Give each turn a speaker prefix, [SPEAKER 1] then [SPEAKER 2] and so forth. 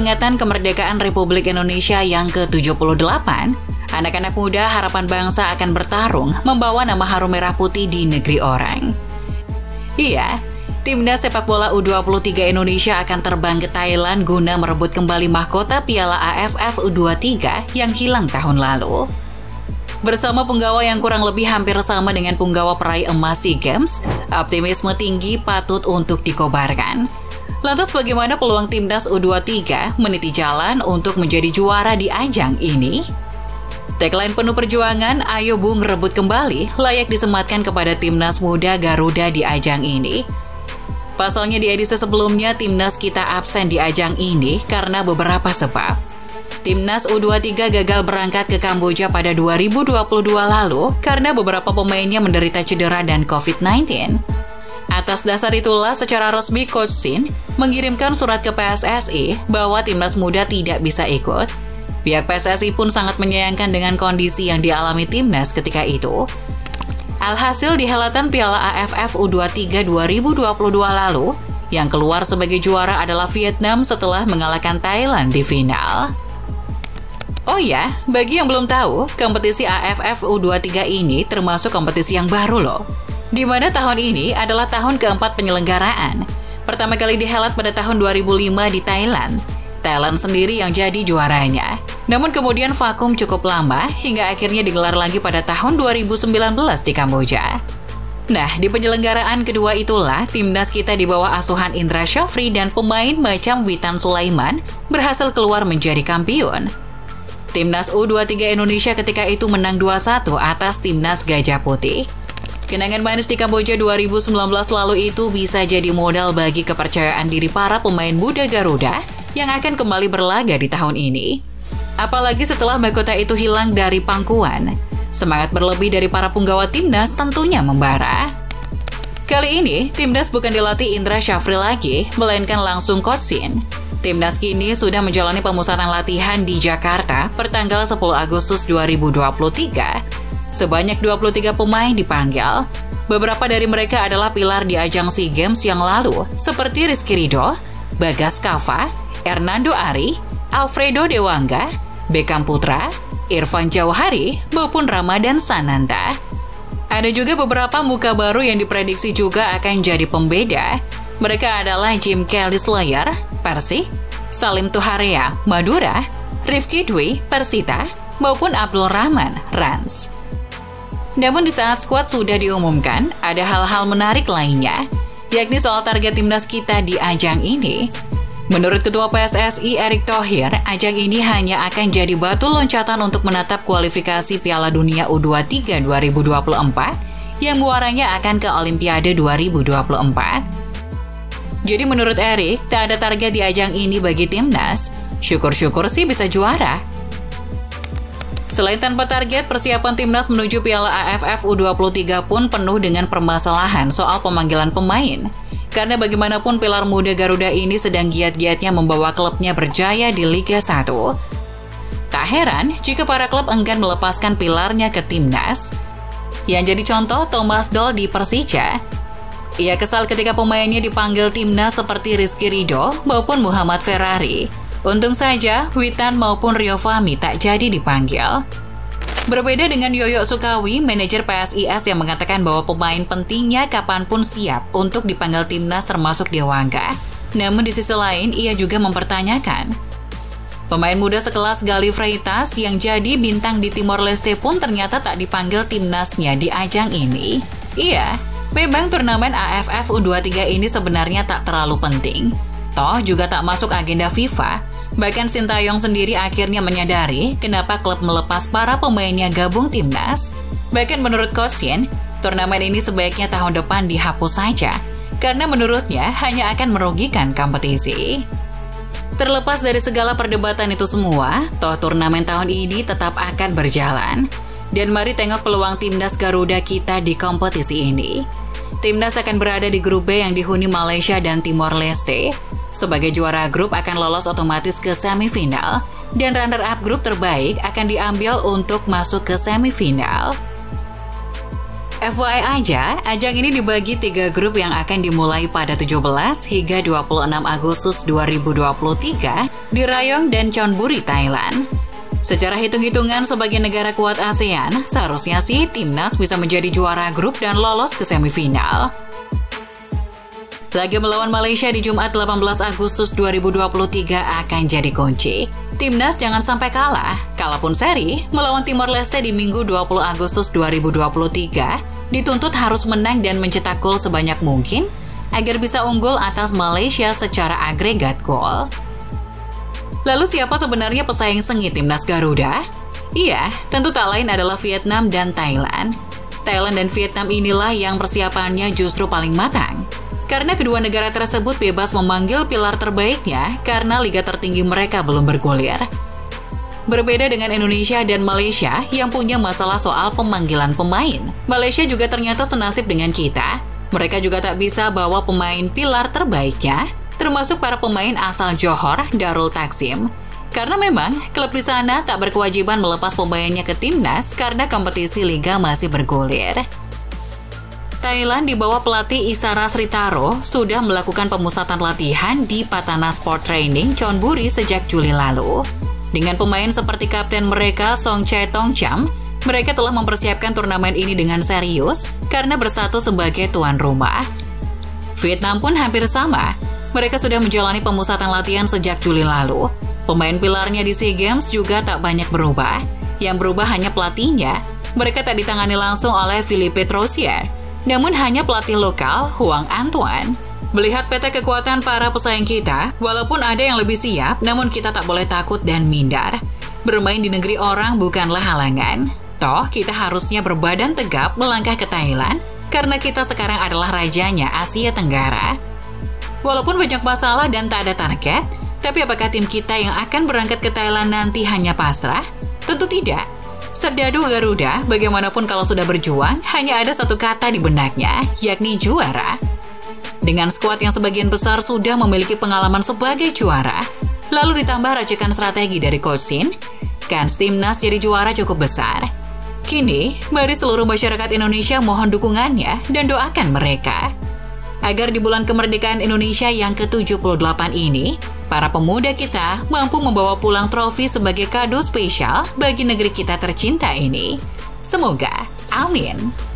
[SPEAKER 1] peringatan kemerdekaan Republik Indonesia yang ke-78, anak-anak muda harapan bangsa akan bertarung membawa nama harum merah putih di negeri orang. Iya, timnas sepak bola U23 Indonesia akan terbang ke Thailand guna merebut kembali mahkota Piala AFF U23 yang hilang tahun lalu. Bersama punggawa yang kurang lebih hampir sama dengan punggawa peraih emas SEA Games, optimisme tinggi patut untuk dikobarkan. Lantas bagaimana peluang timnas U23 meniti jalan untuk menjadi juara di ajang ini? Tagline penuh perjuangan, ayo Bung rebut kembali, layak disematkan kepada timnas muda Garuda di ajang ini. Pasalnya di edisi sebelumnya, timnas kita absen di ajang ini karena beberapa sebab. Timnas U23 gagal berangkat ke Kamboja pada 2022 lalu karena beberapa pemainnya menderita cedera dan COVID-19. Atas dasar itulah secara resmi Coach Shin mengirimkan surat ke PSSI bahwa timnas muda tidak bisa ikut. Pihak PSSI pun sangat menyayangkan dengan kondisi yang dialami timnas ketika itu. Alhasil di helatan Piala AFF U23 2022 lalu, yang keluar sebagai juara adalah Vietnam setelah mengalahkan Thailand di final. Oh ya, bagi yang belum tahu, kompetisi AFF U23 ini termasuk kompetisi yang baru loh. Di mana tahun ini adalah tahun keempat penyelenggaraan. Pertama kali dihelat pada tahun 2005 di Thailand. Thailand sendiri yang jadi juaranya. Namun kemudian vakum cukup lama hingga akhirnya digelar lagi pada tahun 2019 di Kamboja. Nah, di penyelenggaraan kedua itulah timnas kita di bawah asuhan Indra Syafri dan pemain macam Witan Sulaiman berhasil keluar menjadi kampiun. Timnas U23 Indonesia ketika itu menang 2-1 atas timnas Gajah Putih. Kenangan manis di Kamboja 2019 lalu itu bisa jadi modal bagi kepercayaan diri para pemain muda Garuda yang akan kembali berlaga di tahun ini. Apalagi setelah mahkota itu hilang dari pangkuan, semangat berlebih dari para punggawa timnas tentunya membara. Kali ini, timnas bukan dilatih Indra Syafri lagi, melainkan langsung Coach Shin. Timnas kini sudah menjalani pemusatan latihan di Jakarta pertanggal 10 Agustus 2023. Sebanyak 23 pemain dipanggil. Beberapa dari mereka adalah pilar di ajang SEA Games yang lalu, seperti Rizky Ridho, Bagas Kava, Hernando Ari, Alfredo Dewangga, Beckham Putra, Irfan Jauhari, maupun Ramadan Sananta. Ada juga beberapa muka baru yang diprediksi juga akan jadi pembeda. Mereka adalah Jim Kelly Slayer, Persik, Salim Tuharea, Madura, Rifki Dwi, Persita, maupun Abdul Rahman, Rans. Namun di saat skuad sudah diumumkan, ada hal-hal menarik lainnya, yakni soal target timnas kita di ajang ini. Menurut Ketua PSSI Erick Thohir, ajang ini hanya akan jadi batu loncatan untuk menatap kualifikasi Piala Dunia U23 2024 yang muaranya akan ke Olimpiade 2024. Jadi menurut Erick, tak ada target di ajang ini bagi timnas. Syukur-syukur sih bisa juara. Selain tanpa target, persiapan timnas menuju Piala AFF U23 pun penuh dengan permasalahan soal pemanggilan pemain. Karena bagaimanapun pilar muda Garuda ini sedang giat-giatnya membawa klubnya berjaya di Liga 1. Tak heran jika para klub enggan melepaskan pilarnya ke timnas. Yang jadi contoh Thomas Doll di Persija. Ia kesal ketika pemainnya dipanggil timnas seperti Rizky Ridho maupun Muhammad Ferrari. Untung saja, Witan maupun Rio Fahmi tak jadi dipanggil. Berbeda dengan Yoyo Sukawi, manajer PSIS yang mengatakan bahwa pemain pentingnya kapanpun siap untuk dipanggil timnas termasuk Dewangga. Namun di sisi lain, ia juga mempertanyakan. Pemain muda sekelas Galih Freitas yang jadi bintang di Timor Leste pun ternyata tak dipanggil timnasnya di ajang ini. Iya, memang turnamen AFF U23 ini sebenarnya tak terlalu penting. Toh juga tak masuk agenda FIFA. Bahkan Sintayong sendiri akhirnya menyadari kenapa klub melepas para pemainnya gabung timnas. Bahkan menurut Coach Shin, turnamen ini sebaiknya tahun depan dihapus saja. Karena menurutnya hanya akan merugikan kompetisi. Terlepas dari segala perdebatan itu semua, toh turnamen tahun ini tetap akan berjalan. Dan mari tengok peluang timnas Garuda kita di kompetisi ini. Timnas akan berada di grup B yang dihuni Malaysia dan Timor Leste. Sebagai juara grup akan lolos otomatis ke semifinal, dan runner-up grup terbaik akan diambil untuk masuk ke semifinal. FYI aja, ajang ini dibagi 3 grup yang akan dimulai pada 17 hingga 26 Agustus 2023 di Rayong dan Chonburi, Thailand. Secara hitung-hitungan sebagai negara kuat ASEAN, seharusnya sih timnas bisa menjadi juara grup dan lolos ke semifinal. Laga melawan Malaysia di Jumat 18 Agustus 2023 akan jadi kunci. Timnas jangan sampai kalah. Kalaupun seri, melawan Timor Leste di Minggu 20 Agustus 2023, dituntut harus menang dan mencetak gol sebanyak mungkin agar bisa unggul atas Malaysia secara agregat gol. Lalu siapa sebenarnya pesaing sengit timnas Garuda? Iya, tentu tak lain adalah Vietnam dan Thailand. Thailand dan Vietnam inilah yang persiapannya justru paling matang. Karena kedua negara tersebut bebas memanggil pilar terbaiknya karena liga tertinggi mereka belum bergulir. Berbeda dengan Indonesia dan Malaysia yang punya masalah soal pemanggilan pemain, Malaysia juga ternyata senasib dengan kita. Mereka juga tak bisa bawa pemain pilar terbaiknya, termasuk para pemain asal Johor, Darul Taksim. Karena memang klub di sana tak berkewajiban melepas pemainnya ke timnas karena kompetisi liga masih bergulir. Thailand di bawah pelatih Isara Sritaro sudah melakukan pemusatan latihan di Patana Sport Training Chonburi sejak Juli lalu. Dengan pemain seperti kapten mereka Song Chae Tong Cham, mereka telah mempersiapkan turnamen ini dengan serius karena berstatus sebagai tuan rumah. Vietnam pun hampir sama. Mereka sudah menjalani pemusatan latihan sejak Juli lalu. Pemain pilarnya di SEA Games juga tak banyak berubah. Yang berubah hanya pelatihnya. Mereka tak ditangani langsung oleh Philippe Troussier, namun hanya pelatih lokal, Huang Antoine. Melihat peta kekuatan para pesaing kita, walaupun ada yang lebih siap, namun kita tak boleh takut dan minder. Bermain di negeri orang bukanlah halangan. Toh, kita harusnya berbadan tegap melangkah ke Thailand, karena kita sekarang adalah rajanya Asia Tenggara. Walaupun banyak masalah dan tak ada target, tapi apakah tim kita yang akan berangkat ke Thailand nanti hanya pasrah? Tentu tidak. Serdadu Garuda, bagaimanapun kalau sudah berjuang, hanya ada satu kata di benaknya, yakni juara. Dengan skuad yang sebagian besar sudah memiliki pengalaman sebagai juara, lalu ditambah racikan strategi dari Coach Shin, kans timnas jadi juara cukup besar. Kini, mari seluruh masyarakat Indonesia mohon dukungannya dan doakan mereka. Agar di bulan kemerdekaan Indonesia yang ke-78 ini, para pemuda kita mampu membawa pulang trofi sebagai kado spesial bagi negeri kita tercinta ini. Semoga, amin.